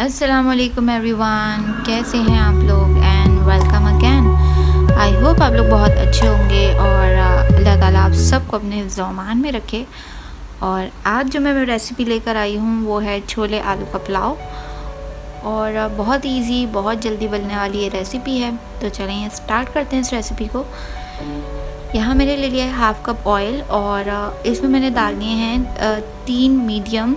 अस्सलामुअलैकुम एवरीवन, कैसे हैं आप लोग and welcome again. I hope आप लोग बहुत अच्छे होंगे और अल्लाह ताला आप सबको अपने हिफ्ज़ व अमान में रखे। और आज जो मैं रेसिपी लेकर आई हूँ वो है छोले आलू का पुलाव। और बहुत इजी, बहुत जल्दी बनने वाली ये रेसिपी है। तो चलें स्टार्ट करते हैं इस रेसिपी को। यहाँ मैंने ले लिया है हाफ़ कप ऑयल और इसमें मैंने डालने हैं 3 मीडियम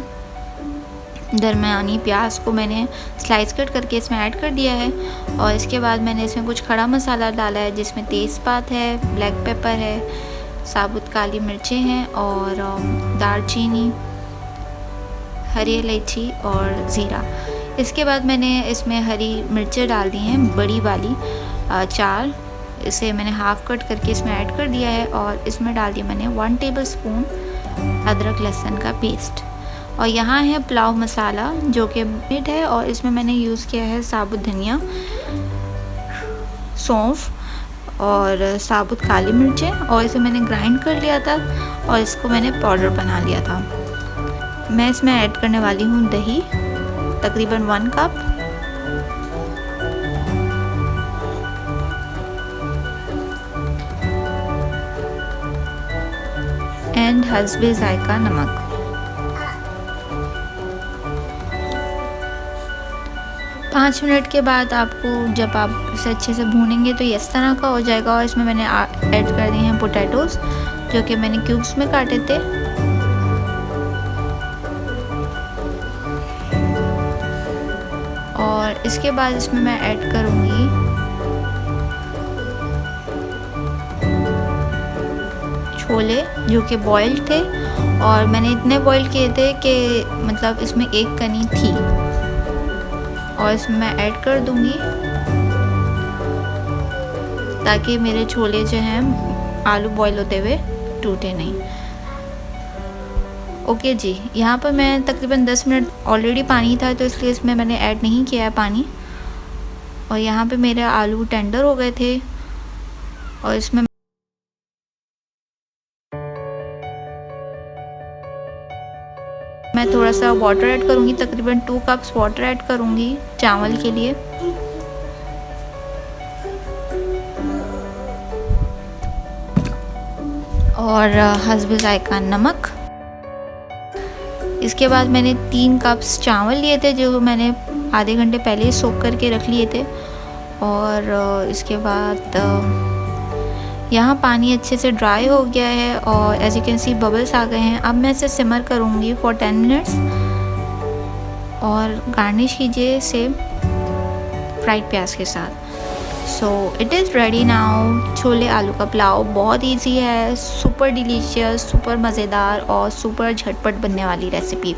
दरमियानी प्याज को मैंने स्लाइस कट करके इसमें ऐड कर दिया है। और इसके बाद मैंने इसमें कुछ खड़ा मसाला डाला है जिसमें तेज़पात है, ब्लैक पेपर है, साबुत काली मिर्चें हैं और दालचीनी, हरी इलायची और ज़ीरा। इसके बाद मैंने इसमें हरी मिर्चें डाल दी हैं, बड़ी वाली 4। इसे मैंने हाफ़ कट करके इसमें ऐड कर दिया है। और इसमें डाल दिया मैंने 1 टेबलस्पून अदरक लहसुन का पेस्ट। और यहाँ है पुलाव मसाला जो कि मीट है। और इसमें मैंने यूज़ किया है साबुत धनिया, सौंफ और साबुत काली मिर्चें। और इसे मैंने ग्राइंड कर लिया था और इसको मैंने पाउडर बना लिया था। मैं इसमें ऐड करने वाली हूँ दही, तकरीबन 1 कप। एंड हस्बे जायका नमक। पाँच मिनट के बाद आपको जब आप इसे अच्छे से भूनेंगे तो ये इस तरह का हो जाएगा। और इसमें मैंने ऐड कर दिए हैं पोटैटोज़ जो कि मैंने क्यूब्स में काटे थे। और इसके बाद इसमें मैं ऐड करूँगी छोले जो कि बॉइल्ड थे। और मैंने इतने बॉइल किए थे कि मतलब इसमें एक कनी थी। और इसमें मैं ऐड कर दूंगी ताकि मेरे छोले जो हैं आलू बॉईल होते हुए टूटे नहीं। ओके जी, यहाँ पर मैं तकरीबन 10 मिनट, ऑलरेडी पानी था तो इसलिए इसमें मैंने ऐड नहीं किया है पानी। और यहाँ पे मेरे आलू टेंडर हो गए थे। और इसमें मैं थोड़ा सा वाटर ऐड करूँगी, तकरीबन 2 कप्स वाटर ऐड करूँगी चावल के लिए। और हस्बे जायका नमक। इसके बाद मैंने 3 कप्स चावल लिए थे जो मैंने आधे घंटे पहले सोक करके रख लिए थे। और इसके बाद यहाँ पानी अच्छे से ड्राई हो गया है और as you can see bubbles आ गए हैं। अब मैं इसे सिमर करूँगी फॉर 10 मिनट्स। और गार्निश कीजिए इसे फ्राइड प्याज के साथ। So it is ready now. Chole आलू का पुलाव बहुत इजी है, सुपर डिलीशियस, सुपर मज़ेदार और सुपर झटपट बनने वाली रेसिपी।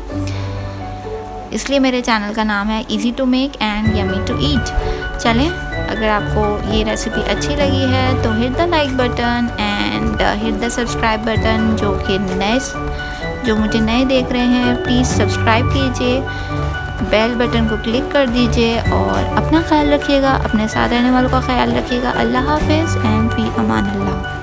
इसलिए मेरे चैनल का नाम है easy to make and yummy to eat. चलें, अगर आपको ये रेसिपी अच्छी लगी है तो hit the like button and hit the subscribe button. जो मुझे नए देख रहे हैं प्लीज़ सब्सक्राइब कीजिए, बेल बटन को क्लिक कर दीजिए। और अपना ख्याल रखिएगा, अपने साथ रहने वालों का ख्याल रखिएगा। अल्लाह हाफिज़ एंड फी अमान अल्लाह।